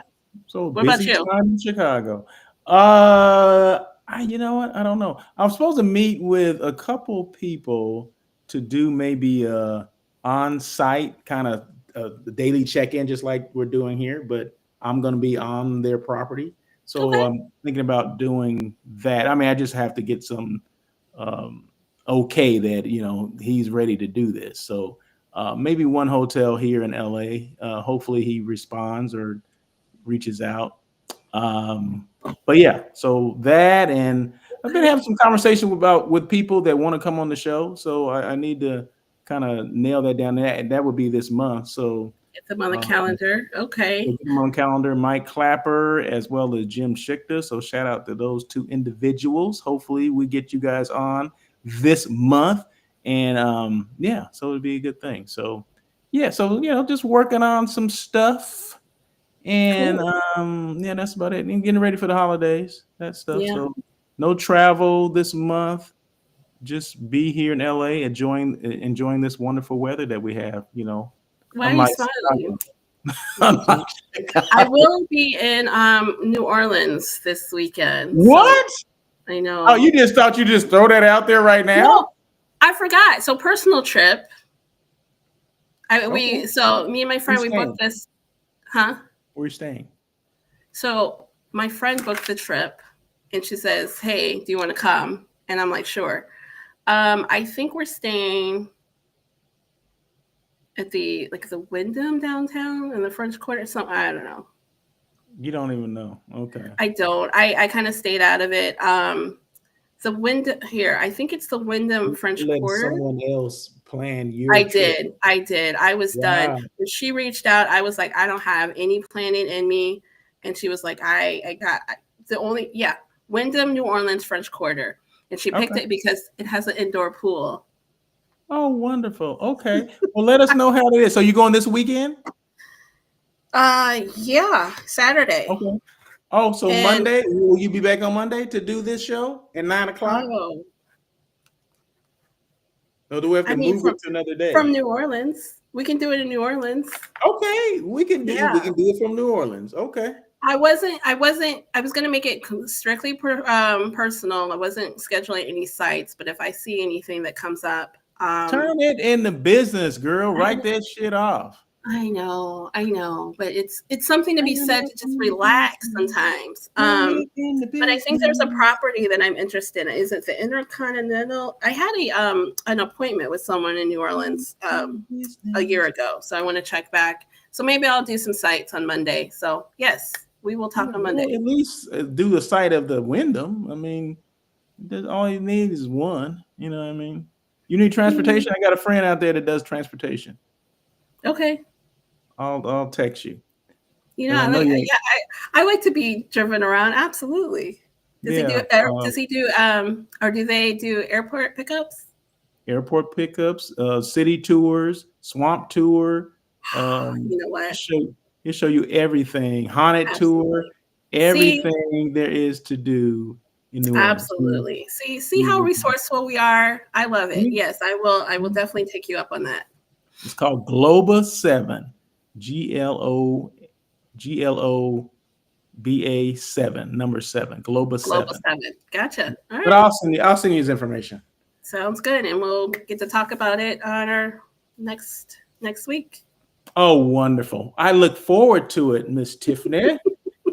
So what about you? Time in Chicago. You know what? I don't know. I'm supposed to meet with a couple people to do maybe a on-site kind of the daily check-in, just like we're doing here, but I'm going to be on their property. So I'm thinking about doing that. I mean, I just have to get some okay that, he's ready to do this. So maybe one hotel here in LA. Hopefully he responds or reaches out. But yeah, so that, and I've been having some conversation with people that want to come on the show. So I need to kind of nail that down. That would be this month. So get them on the calendar. Okay. Get them on calendar. Mike Clapper as well as Jim Schichter. So shout out to those two individuals. Hopefully we get you guys on this month. And so it'd be a good thing. So yeah, so just working on some stuff. And that's about it. And getting ready for the holidays, that stuff. Yeah. So no travel this month. Just be here in LA, enjoying this wonderful weather that we have. Why are you smiling? I will be in New Orleans this weekend. What? So I know. Oh, you just thought you just throw that out there right now? No, I forgot. So personal trip. Me and my friend, we booked this. Huh? Where are you staying? So my friend booked the trip and she says, hey, do you want to come? And I'm like, sure. I think we're staying at the Wyndham downtown in the French Quarter. Something, I don't know. You don't even know. Okay. I don't. I kind of stayed out of it. The Wyndham here, I think it's the Wyndham French Quarter. Someone else plan your trip. I did. I was done. When she reached out, I was like, I don't have any planning in me. And she was like, I got Wyndham, New Orleans, French Quarter. And she picked it because it has an indoor pool. Oh, wonderful. Okay. Well, let us know how it is. So you going this weekend? Yeah, Saturday. Okay. Oh, so Monday, will you be back on Monday to do this show at 9:00? Oh. Or do we have to move it to another day? From New Orleans. We can do it in New Orleans. Okay. We can do it from New Orleans. Okay. I was going to make it strictly personal. I wasn't scheduling any sites, but if I see anything that comes up. Turn it into business, girl. Write that shit off. I know, but it's something to be said to just relax sometimes. But I think there's a property that I'm interested in. Is it the Intercontinental? I had an appointment with someone in New Orleans a year ago, so I want to check back. So maybe I'll do some sites on Monday. So yes, we will talk on Monday. At least do the site of the Wyndham. I mean, all you need is one. You know what I mean? You need transportation. I got a friend out there that does transportation. Okay. I'll text you. I like to be driven around. Absolutely. Does he do or do they do airport pickups? Airport pickups, city tours, swamp tour. You know what? He'll show you everything. Haunted tour, everything there is to do in New Orleans. Absolutely. See how resourceful we are. I love it. Yes, I will definitely take you up on that. It's called Globa 7. GLO BA7, number 7, Global 7. Gotcha. All right. But I'll send you his information. Sounds good, and we'll get to talk about it on our next week. Oh, wonderful! I look forward to it, Miss Tiffany.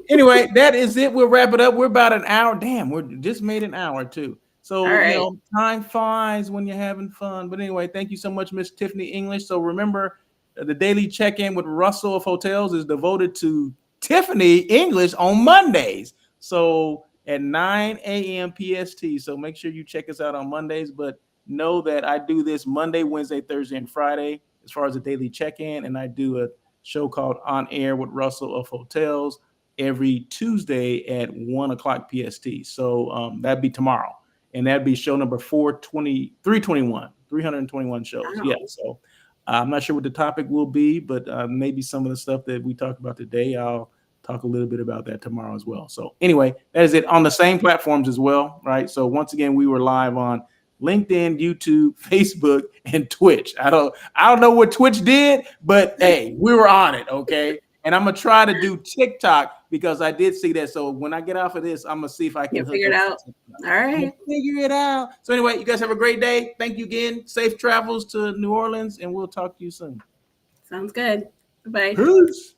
Anyway, that is it. We'll wrap it up. We're about an hour. Damn, we're just made an hour too. So right. Time flies when you're having fun. But anyway, thank you so much, Miss Tiffany English. So remember, the daily check-in with Russell of Hotels is devoted to Tiffany English on Mondays. So at 9 a.m. PST. So make sure you check us out on Mondays. But know that I do this Monday, Wednesday, Thursday, and Friday as far as a daily check-in. And I do a show called On Air with Russell of Hotels every Tuesday at 1 o'clock PST. So that'd be tomorrow. And that'd be show number 321 shows. Wow. Yeah. So I'm not sure what the topic will be, but maybe some of the stuff that we talked about today, I'll talk a little bit about that tomorrow as well. So anyway, that is it on the same platforms as well, right? So once again, we were live on LinkedIn, YouTube, Facebook, and Twitch. I don't know what Twitch did, but hey, we were on it, okay? And I'm gonna try to do TikTok because I did see that. So when I get off of this, I'm gonna see if I can figure it out. All right, figure it out. So anyway, you guys have a great day. Thank you again. Safe travels to New Orleans, and we'll talk to you soon. Sounds good. Bye. Peace.